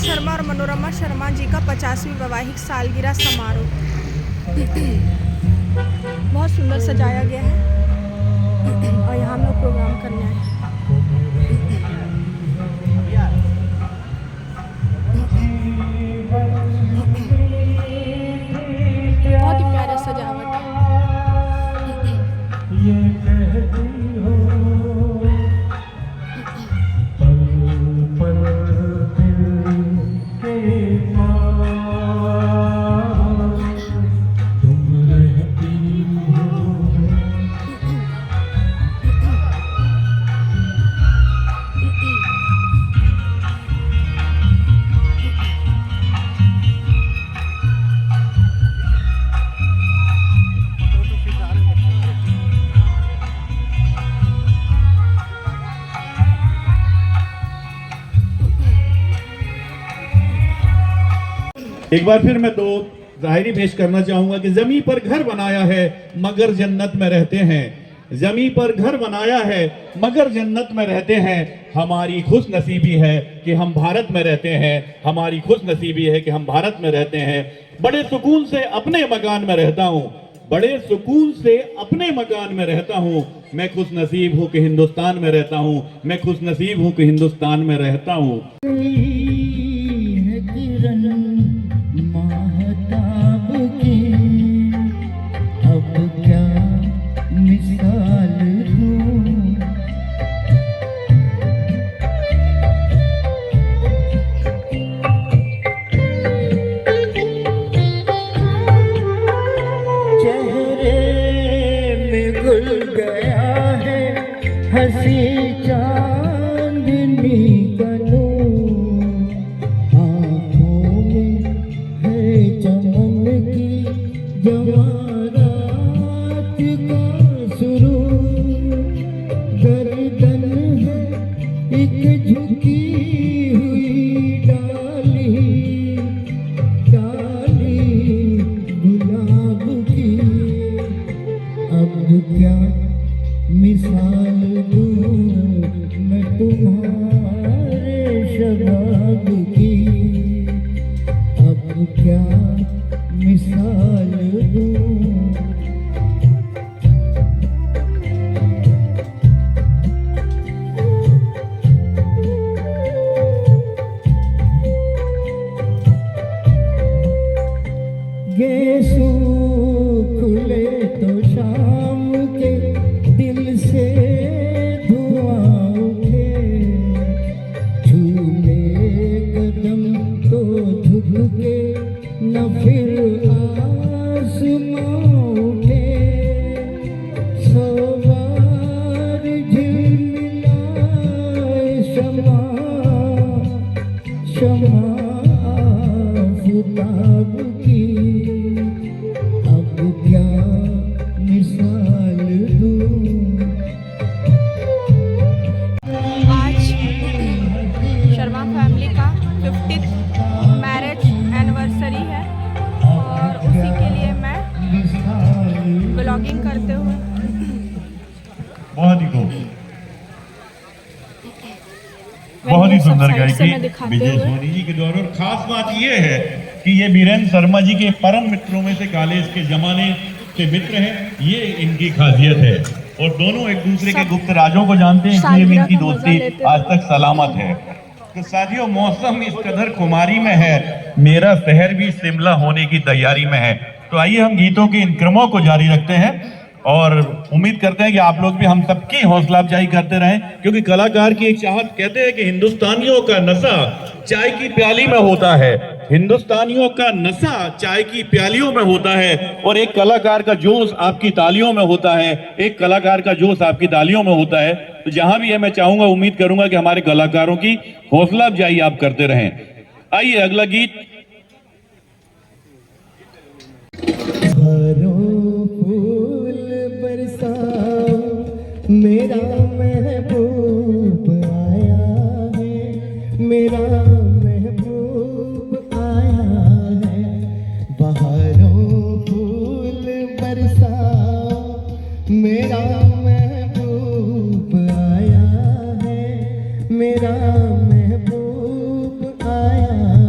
शर्मा और मनोरमा शर्मा जी का 50वीं वैवाहिक सालगिरह समारोह बहुत सुंदर सजाया गया है और यहाँ हम लोग प्रोग्राम करने आए हैं। बहुत ही प्यारा सजावट है। एक बार फिर मैं दो ज़ाहिरी पेश करना चाहूंगा कि जमी पर घर बनाया है मगर जन्नत में रहते हैं। जमी पर घर बनाया है मगर जन्नत में रहते हैं। हमारी खुश नसीबी है कि हम भारत में रहते हैं। हमारी खुश नसीबी है कि हम भारत में रहते हैं। बड़े सुकून से अपने मकान में रहता हूँ। बड़े सुकून से अपने मकान में रहता हूँ। मैं खुश नसीब हूँ कि हिंदुस्तान में रहता हूँ। मैं खुश नसीब हूँ कि हिंदुस्तान में रहता हूँ। हंसी चांदनी का नूर, आँखों में है चमन की जवारात का सुरूर। गर्दन है एक झुकी हुई डाली, डाली गुलाब की। अब क्या मिसाल दूं मैं तुम्हारे शबाब की। अब क्या मिसाल दूं। गेसू खुले तो शाम के दिल से धुआं उठे, झूले कदम तो झुक के न फिर आसमां उठे। सवार झिलमिलाए शमा, शमा आफताब की। अब क्या मिसाल दूं। आज शर्मा फैमिली का 50th मैरिज एनिवर्सरी है और उसी के लिए मैं ब्लॉगिंग करते हुए बहुत ही खूब, बहुत ही सुंदर गायकी विजय सोनी जी के द्वारा। और खास बात यह है कि ये बीरेंद्र शर्मा जी के परम मित्रों में से कॉलेज के जमाने के मित्र हैं। ये इनकी खासियत है और दोनों एक दूसरे के गुप्त राजों को जानते हैं, इसलिए भी इनकी दोस्ती आज तक सलामत है। तो साथियों, मौसम इस कदर खुमारी में है, मेरा शहर भी शिमला होने की तैयारी में है। तो आइए हम गीतों के इन क्रमों को जारी रखते हैं और उम्मीद करते हैं कि आप लोग भी हम सबकी हौसला अफजाई करते रहें, क्योंकि कलाकार की एक चाहत, कहते हैं कि हिंदुस्तानियों का नशा चाय की प्याली में होता है। हिंदुस्तानियों का नशा चाय की प्यालियों में होता है और एक कलाकार का जोश आपकी तालियों में होता है। एक कलाकार का जोश आपकी तालियों में होता है। तो जहां भी है, मैं चाहूंगा, उम्मीद करूंगा कि हमारे कलाकारों की हौसला अफजाई आप करते रहें। आइए अगला गीत। फूल बरसाओ, मेरा महबूब आया है, मेरा महबूब आया है। बहारों फूल बरसाओ, मेरा महबूब आया है, मेरा महबूब आया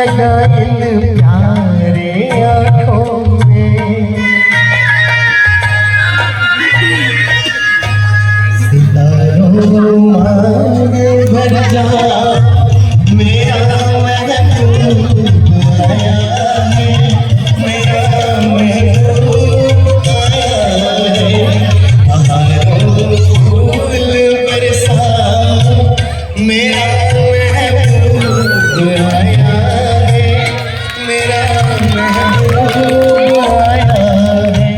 लगा इन प्यारे आँखों में, सितारों मांग भर जा मेरा महबूब आया है, मेरा महबूब आया है। बहारों फूल बरसा मेरा महबूब आया है, मेरा महबूब आया है।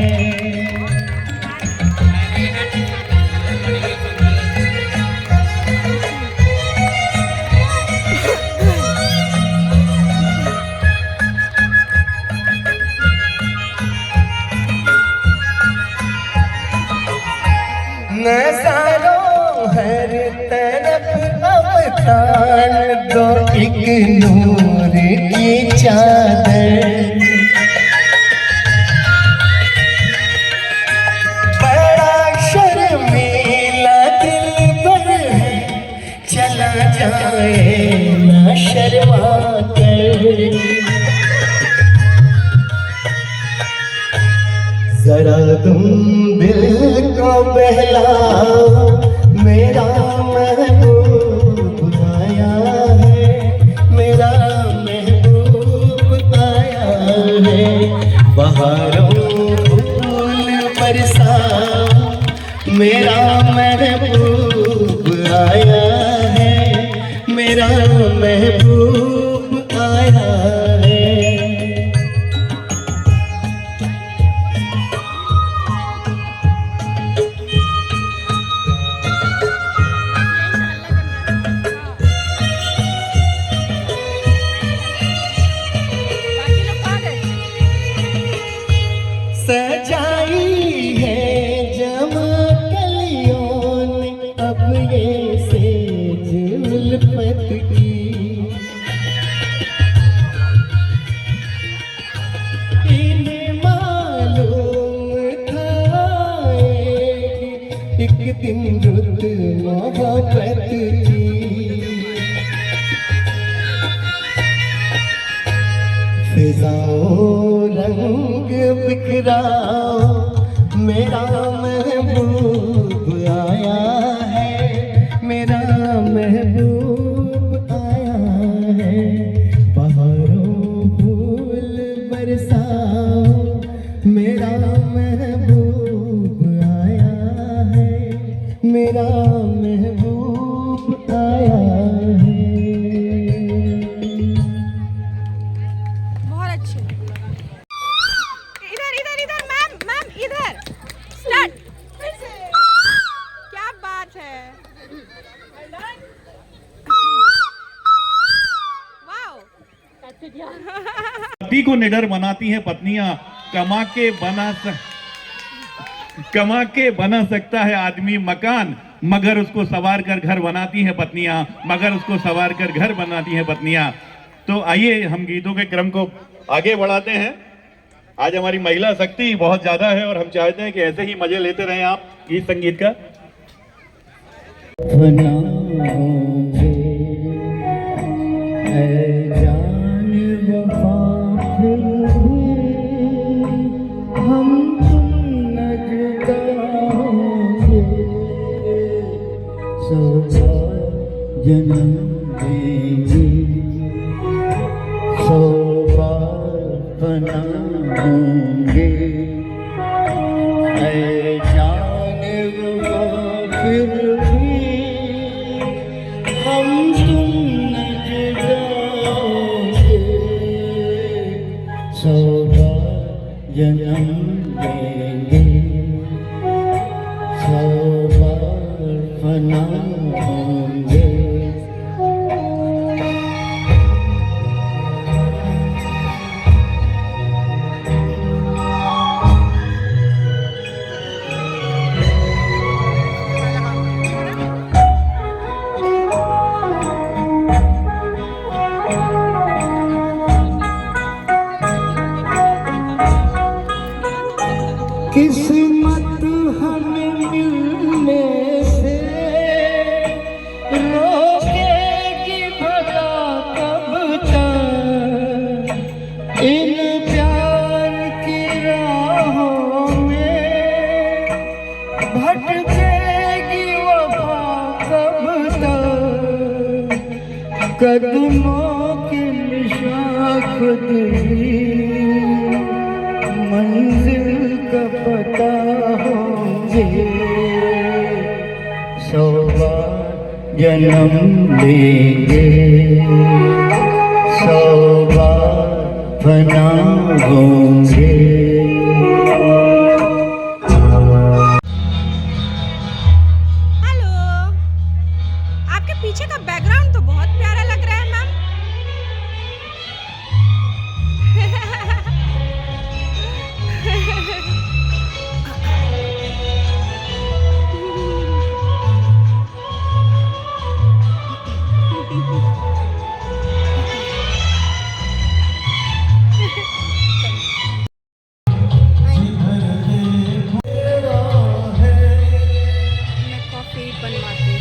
नज़ारों हर तरफ अवतार दो एक नूर की चादर, बड़ा शर्मीला दिलबर है चला जाए ना शर्मा कर। जरा तुम दिल को बहलाओ मेरा महबूब आया है, मेरा महबूब आया है। बहारों फूल बरसाओ मेरा महबूब आया है, मेरा महबूब आया है। सजाई है जमा कलियों ने अब ये सेज उल्फत की, इन्हें मालूम था एक दिन रुत मोहब्बत की। फिजाओं रंग बिखराओ मेरा महबूब आया है, मेरा महबूब आया है। बहारों फूल बरसाओ मेरा महबूब आया है, मेरा महबूब आया है। बहुत अच्छे। इधर इधर इधर मैम मैम इधर स्टार्ट। क्या बात है, वाओ। पति को निडर बनाती हैं पत्नियां, कमा के बना सकता है आदमी मकान, मगर उसको सवार कर घर बनाती हैं पत्नियां, मगर उसको सवार कर घर बनाती हैं पत्नियां। तो आइए हम गीतों के क्रम को आगे बढ़ाते हैं। आज हमारी महिला शक्ति बहुत ज्यादा है और हम चाहते हैं कि ऐसे ही मजे लेते रहें आप गीत संगीत का। जन्म देंगे सौ बार बना होंगे, ऐ जान वो फिर भी हम तुम न जाओगे, सौ बार जन्म देंगे सौ बार बना होंगे। किस्मत हमें मिलने से कदमों की निशान खुद ही मंजिल का पता होंगे 100 बार जन्म लेंगे 100 बार बना होंगे। हेलो, आपके पीछे का बैकग्राउंड तो बहुत प्यारा लग रहा है मैम। मैं कॉफी बनवाती हूँ।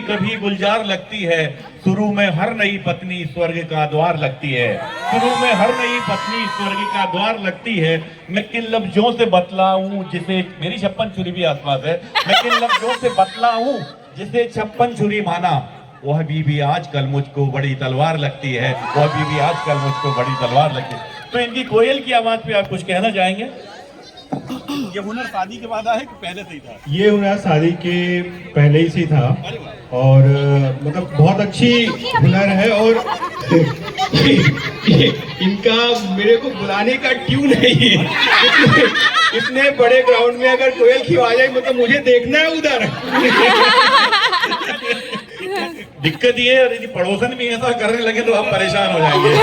कभी गुलजार लगती है, शुरू में हर नई पत्नी स्वर्ग का द्वार लगती है। शुरू में हर नई पत्नी स्वर्ग का द्वार लगती है। मैं किन लफ्जों से बतलाऊं जिसे, मेरी 56 छुरी भी आसपास है, मैं किन लफ्जों से बतलाऊं जिसे 56 छुरी माना, वह बीवी आजकल मुझको बड़ी तलवार लगती है। वह बीवी आजकल मुझको बड़ी तलवार लगती है। तो इनकी कोयल की आवाज पे आप कुछ कहना चाहेंगे? ये हुनर शादी के बाद आया है कि पहले से ही था? ये हुनर शादी के पहले ही से था और मतलब बहुत अच्छी हुनर है। और इनका मेरे को बुलाने का ट्यून है ये। इतने बड़े ग्राउंड में अगर कोयल की आवाज आई, मतलब मुझे देखना है उधर। दिक्कत ये है, यदि पड़ोसन भी ऐसा करने लगे तो आप परेशान हो जाएंगे।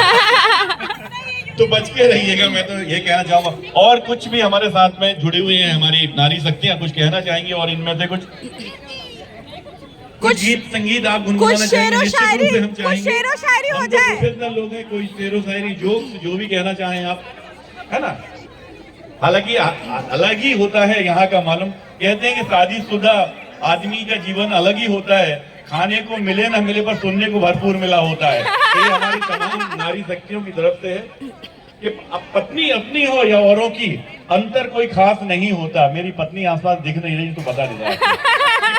तो बच के रहिएगा, मैं तो ये कहना चाहूंगा। और कुछ भी हमारे साथ में जुड़ी हुई हैं हमारी नारी शक्तियां, कुछ कहना चाहेंगी? और इनमें से कुछ गीत संगीत आप गुनगुनाना चाहेंगे? निश्चित रूप से हम चाहेंगे। शेर व शायरी हो हम तो जाए। प्रोफेशनल लोग हैं, कोई शेर व शायरी जो भी कहना चाहें आप, है ना। हालांकि अलग ही होता है यहाँ का, मालूम कहते हैं कि शादीशुदा आदमी का जीवन अलग ही होता है। खाने को मिले ना मिले पर सुनने को भरपूर मिला होता है। ये हमारी तमाम नारी शक्तियों की तरफ से है कि अब पत्नी अपनी हो या औरों की, अंतर कोई खास नहीं होता। मेरी पत्नी आसपास दिख नहीं रही तो बता देता है।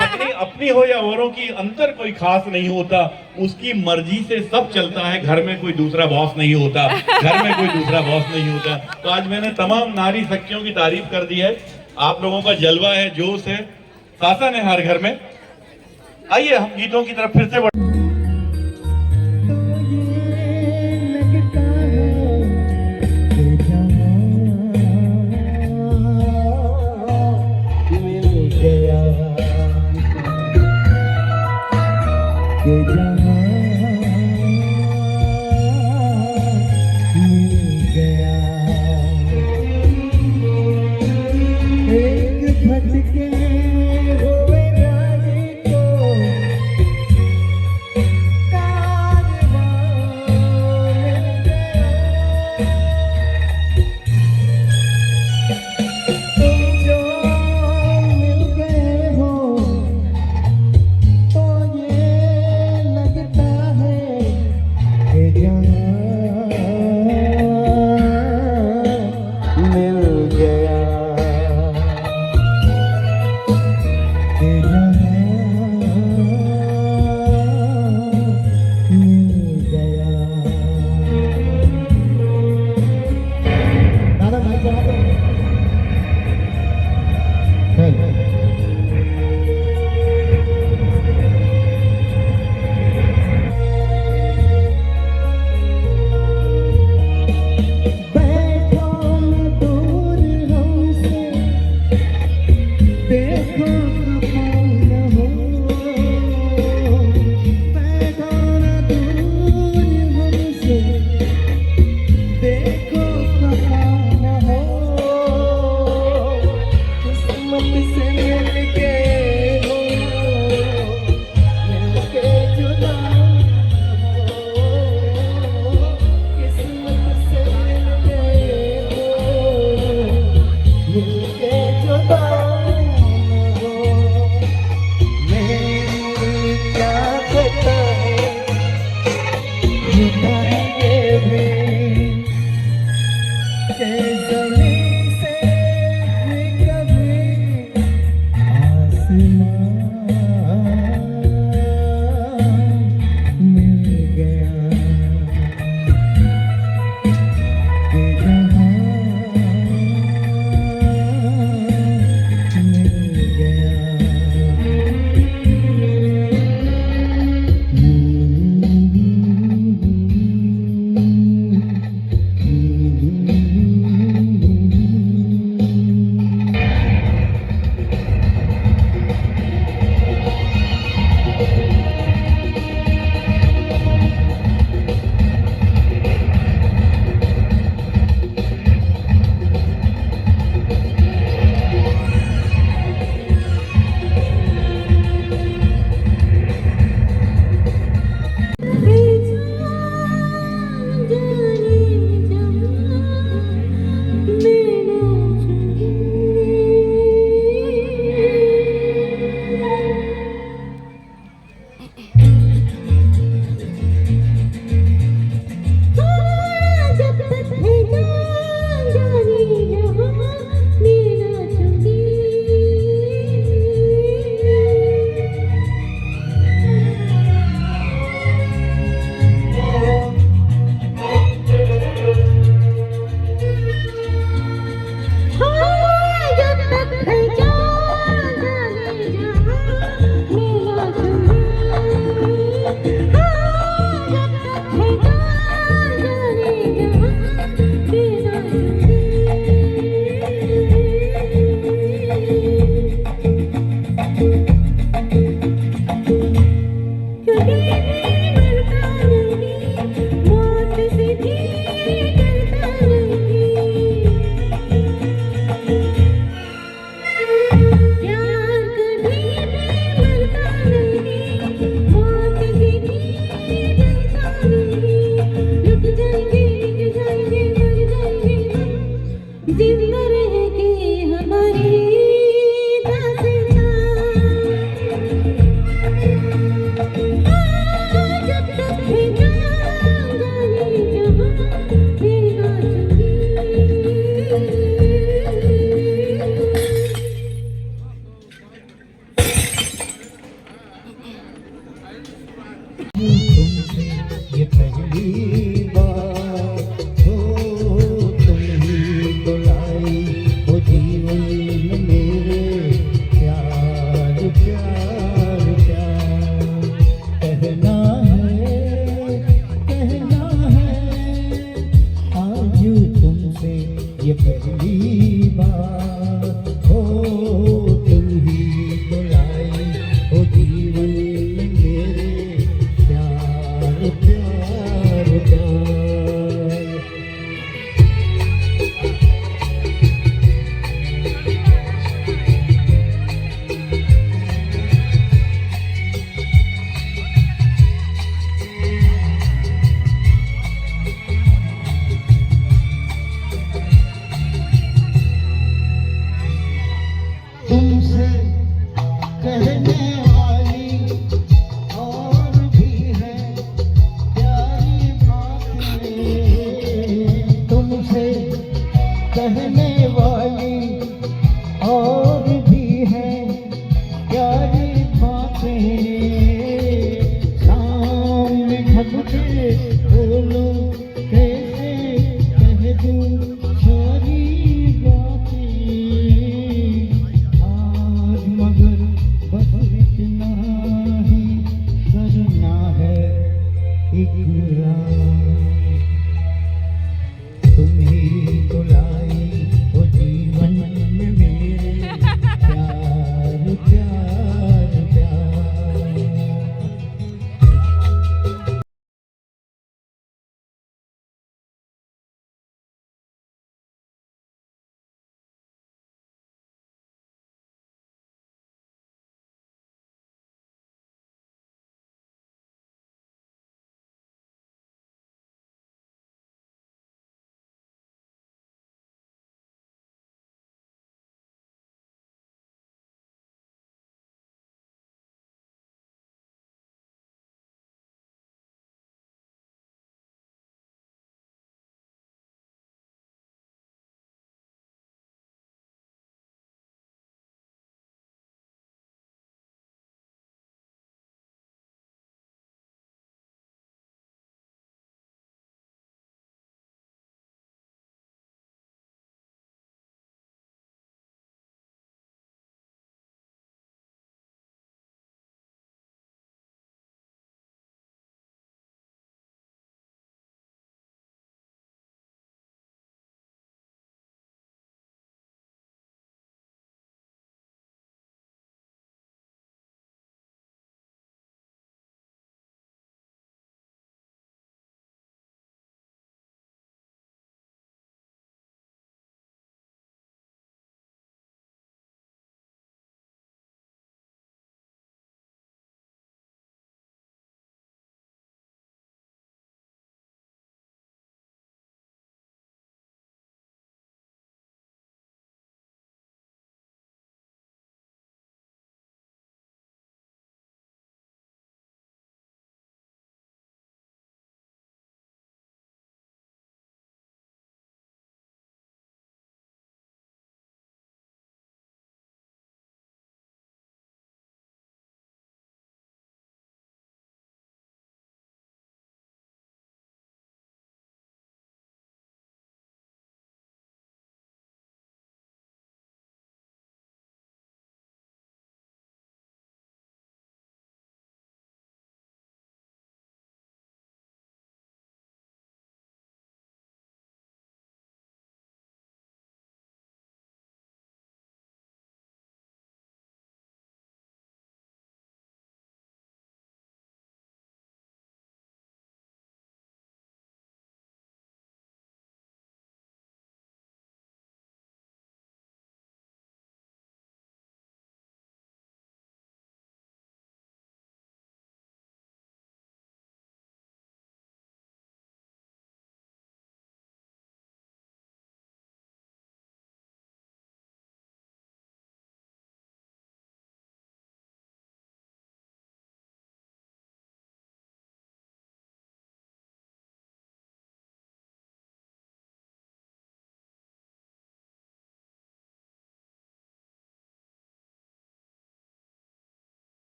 पत्नी अपनी हो या औरों की, अंतर कोई खास नहीं होता। उसकी मर्जी से सब चलता है। घर में कोई दूसरा बॉस नहीं होता। घर में कोई दूसरा बॉस नहीं होता। तो आज मैंने तमाम नारी शक्तियों की तारीफ कर दी है। आप लोगों का जलवा है, जोश है, शासन है हर घर में। आइए हम गीतों की तरफ फिर से बढ़। देखो जिंदा रहेगी हमारी दास्तां। जब तक है जान जाने जहां मैं नाचूंगी। तुमसे ये पहली बार हो, तुम ही बुलाई हो जीवन में मेरे। प्यार प्यार प्यार कहना है आज तुमसे ये पहली बार हो, तुम ही बुलाई हो जीवन में मेरे। प्यार प्यार प्यार तुमसे कहने वाली और भी है प्यारी बातें। तुमसे कहने वाली और